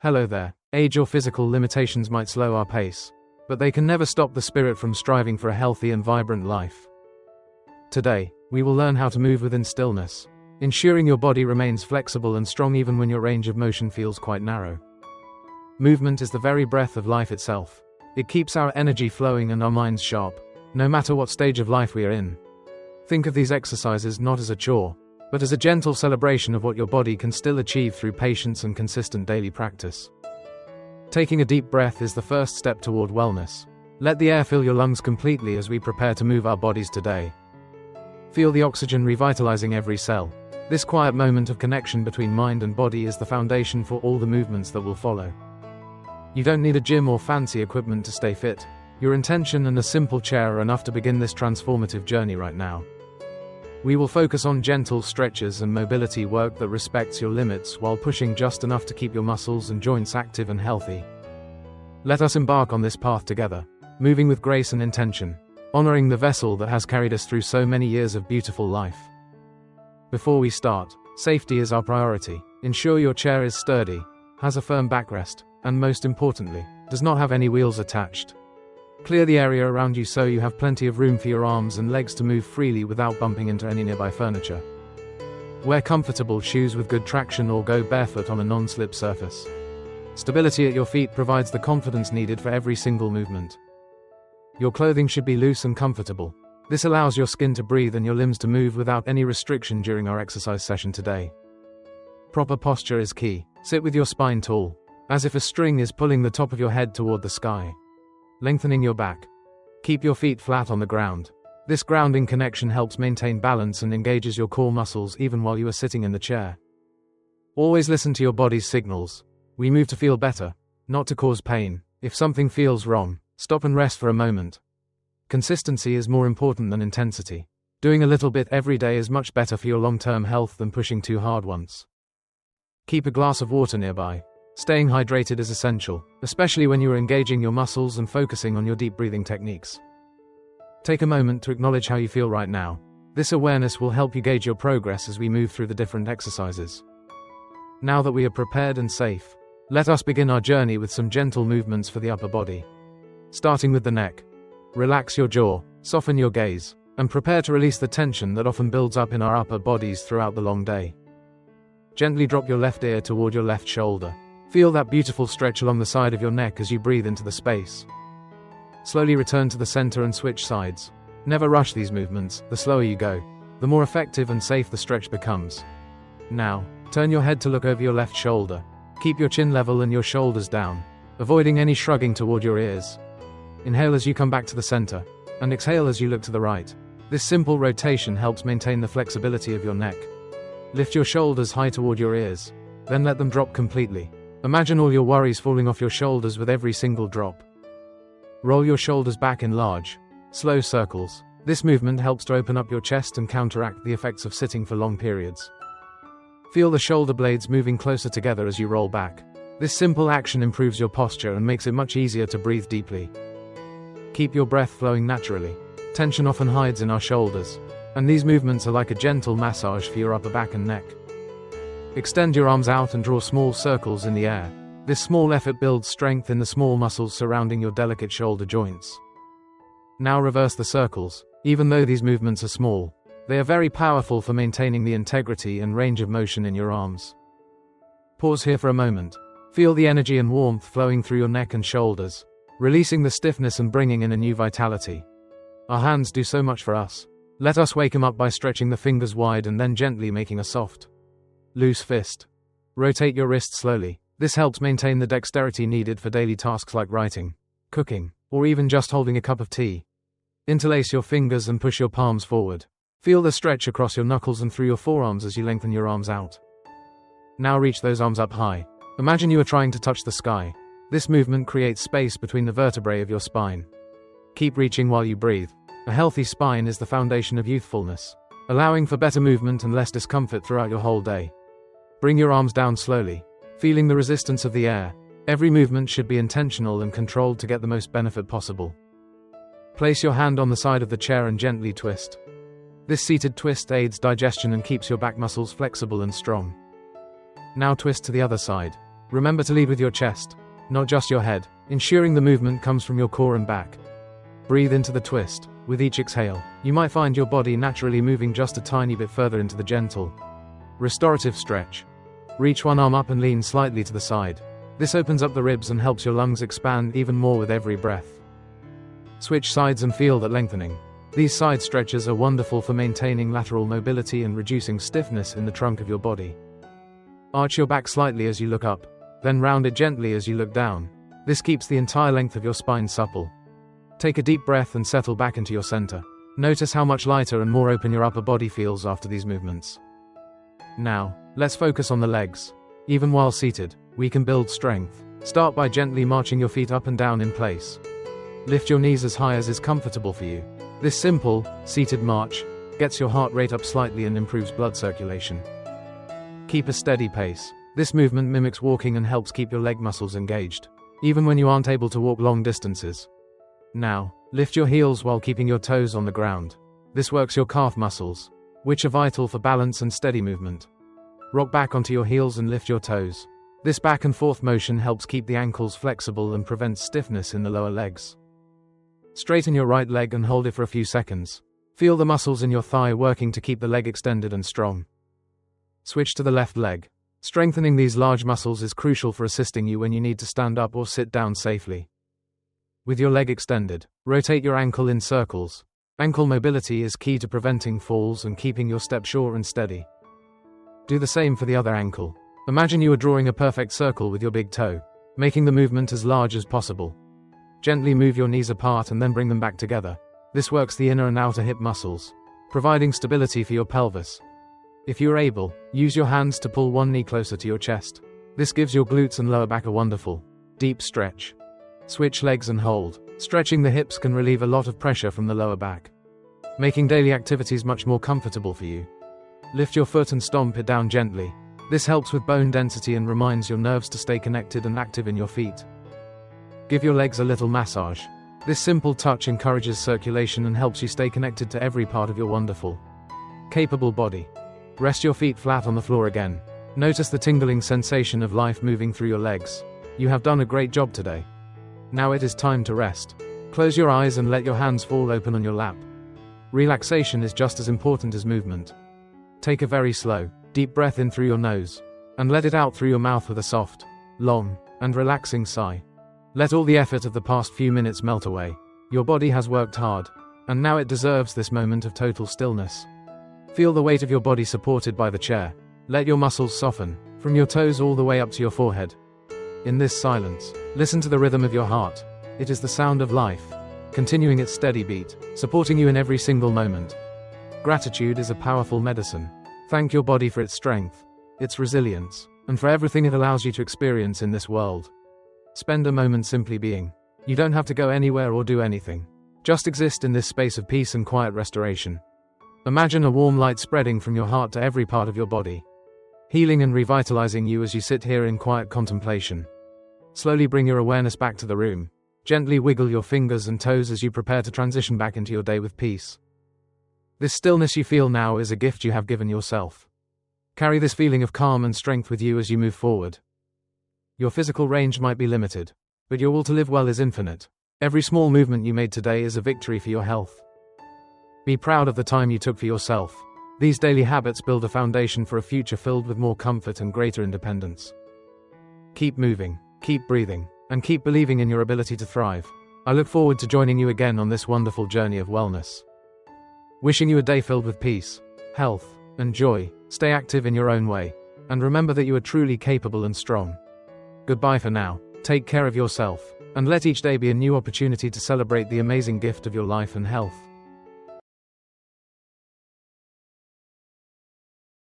Hello there. Age or physical limitations might slow our pace, but they can never stop the spirit from striving for a healthy and vibrant life. Today, we will learn how to move within stillness, ensuring your body remains flexible and strong even when your range of motion feels quite narrow. Movement is the very breath of life itself. It keeps our energy flowing and our minds sharp, no matter what stage of life we are in. Think of these exercises not as a chore, but as a gentle celebration of what your body can still achieve through patience and consistent daily practice. Taking a deep breath is the first step toward wellness. Let the air fill your lungs completely as we prepare to move our bodies today. Feel the oxygen revitalizing every cell. This quiet moment of connection between mind and body is the foundation for all the movements that will follow. You don't need a gym or fancy equipment to stay fit. Your intention and a simple chair are enough to begin this transformative journey right now. We will focus on gentle stretches and mobility work that respects your limits while pushing just enough to keep your muscles and joints active and healthy. Let us embark on this path together, moving with grace and intention, honoring the vessel that has carried us through so many years of beautiful life. Before we start, safety is our priority. Ensure your chair is sturdy, has a firm backrest, and most importantly, does not have any wheels attached. Clear the area around you so you have plenty of room for your arms and legs to move freely without bumping into any nearby furniture. Wear comfortable shoes with good traction or go barefoot on a non-slip surface. Stability at your feet provides the confidence needed for every single movement. Your clothing should be loose and comfortable. This allows your skin to breathe and your limbs to move without any restriction during our exercise session today. Proper posture is key. Sit with your spine tall, as if a string is pulling the top of your head toward the sky. Lengthening your back. Keep your feet flat on the ground. This grounding connection helps maintain balance and engages your core muscles even while you are sitting in the chair. Always listen to your body's signals. We move to feel better, not to cause pain. If something feels wrong, stop and rest for a moment. Consistency is more important than intensity. Doing a little bit every day is much better for your long-term health than pushing too hard once. Keep a glass of water nearby. Staying hydrated is essential, especially when you are engaging your muscles and focusing on your deep breathing techniques. Take a moment to acknowledge how you feel right now. This awareness will help you gauge your progress as we move through the different exercises. Now that we are prepared and safe, let us begin our journey with some gentle movements for the upper body. Starting with the neck. Relax your jaw, soften your gaze, and prepare to release the tension that often builds up in our upper bodies throughout the long day. Gently drop your left ear toward your left shoulder. Feel that beautiful stretch along the side of your neck as you breathe into the space. Slowly return to the center and switch sides. Never rush these movements. The slower you go, the more effective and safe the stretch becomes. Now, turn your head to look over your left shoulder. Keep your chin level and your shoulders down, avoiding any shrugging toward your ears. Inhale as you come back to the center, and exhale as you look to the right. This simple rotation helps maintain the flexibility of your neck. Lift your shoulders high toward your ears, then let them drop completely. Imagine all your worries falling off your shoulders with every single drop. Roll your shoulders back in large, slow circles. This movement helps to open up your chest and counteract the effects of sitting for long periods. Feel the shoulder blades moving closer together as you roll back. This simple action improves your posture and makes it much easier to breathe deeply. Keep your breath flowing naturally. Tension often hides in our shoulders, and these movements are like a gentle massage for your upper back and neck. Extend your arms out and draw small circles in the air. This small effort builds strength in the small muscles surrounding your delicate shoulder joints. Now reverse the circles. Even though these movements are small, they are very powerful for maintaining the integrity and range of motion in your arms. Pause here for a moment. Feel the energy and warmth flowing through your neck and shoulders, releasing the stiffness and bringing in a new vitality. Our hands do so much for us. Let us wake them up by stretching the fingers wide and then gently making a soft, loose fist. Rotate your wrist slowly. This helps maintain the dexterity needed for daily tasks like writing, cooking, or even just holding a cup of tea. Interlace your fingers and push your palms forward. Feel the stretch across your knuckles and through your forearms as you lengthen your arms out. Now reach those arms up high. Imagine you are trying to touch the sky. This movement creates space between the vertebrae of your spine. Keep reaching while you breathe. A healthy spine is the foundation of youthfulness, allowing for better movement and less discomfort throughout your whole day. Bring your arms down slowly, feeling the resistance of the air. Every movement should be intentional and controlled to get the most benefit possible. Place your hand on the side of the chair and gently twist. This seated twist aids digestion and keeps your back muscles flexible and strong. Now twist to the other side. Remember to lead with your chest, not just your head, ensuring the movement comes from your core and back. Breathe into the twist. With each exhale, you might find your body naturally moving just a tiny bit further into the gentle, restorative stretch. Reach one arm up and lean slightly to the side. This opens up the ribs and helps your lungs expand even more with every breath. Switch sides and feel that lengthening. These side stretches are wonderful for maintaining lateral mobility and reducing stiffness in the trunk of your body. Arch your back slightly as you look up, then round it gently as you look down. This keeps the entire length of your spine supple. Take a deep breath and settle back into your center. Notice how much lighter and more open your upper body feels after these movements. Now, let's focus on the legs. Even while seated, we can build strength. Start by gently marching your feet up and down in place. Lift your knees as high as is comfortable for you. This simple, seated march gets your heart rate up slightly and improves blood circulation. Keep a steady pace. This movement mimics walking and helps keep your leg muscles engaged, even when you aren't able to walk long distances. Now, lift your heels while keeping your toes on the ground. This works your calf muscles, which are vital for balance and steady movement. Rock back onto your heels and lift your toes. This back and forth motion helps keep the ankles flexible and prevents stiffness in the lower legs. Straighten your right leg and hold it for a few seconds. Feel the muscles in your thigh working to keep the leg extended and strong. Switch to the left leg. Strengthening these large muscles is crucial for assisting you when you need to stand up or sit down safely. With your leg extended, rotate your ankle in circles. Ankle mobility is key to preventing falls and keeping your step sure and steady. Do the same for the other ankle. Imagine you are drawing a perfect circle with your big toe, making the movement as large as possible. Gently move your knees apart and then bring them back together. This works the inner and outer hip muscles, providing stability for your pelvis. If you are able, use your hands to pull one knee closer to your chest. This gives your glutes and lower back a wonderful, deep stretch. Switch legs and hold. Stretching the hips can relieve a lot of pressure from the lower back, making daily activities much more comfortable for you. Lift your foot and stomp it down gently. This helps with bone density and reminds your nerves to stay connected and active in your feet. Give your legs a little massage. This simple touch encourages circulation and helps you stay connected to every part of your wonderful, capable body. Rest your feet flat on the floor again. Notice the tingling sensation of life moving through your legs. You have done a great job today. Now it is time to rest. Close your eyes and let your hands fall open on your lap. Relaxation is just as important as movement. Take a very slow, deep breath in through your nose, and let it out through your mouth with a soft, long, and relaxing sigh. Let all the effort of the past few minutes melt away. Your body has worked hard, and now it deserves this moment of total stillness. Feel the weight of your body supported by the chair. Let your muscles soften, from your toes all the way up to your forehead. In this silence, listen to the rhythm of your heart. It is the sound of life, continuing its steady beat, supporting you in every single moment. Gratitude is a powerful medicine. Thank your body for its strength, its resilience, and for everything it allows you to experience in this world. Spend a moment simply being. You don't have to go anywhere or do anything. Just exist in this space of peace and quiet restoration. Imagine a warm light spreading from your heart to every part of your body, healing and revitalizing you as you sit here in quiet contemplation. Slowly bring your awareness back to the room. Gently wiggle your fingers and toes as you prepare to transition back into your day with peace. This stillness you feel now is a gift you have given yourself. Carry this feeling of calm and strength with you as you move forward. Your physical range might be limited, but your will to live well is infinite. Every small movement you made today is a victory for your health. Be proud of the time you took for yourself. These daily habits build a foundation for a future filled with more comfort and greater independence. Keep moving, keep breathing, and keep believing in your ability to thrive. I look forward to joining you again on this wonderful journey of wellness. Wishing you a day filled with peace, health, and joy. Stay active in your own way, and remember that you are truly capable and strong. Goodbye for now. Take care of yourself, and let each day be a new opportunity to celebrate the amazing gift of your life and health.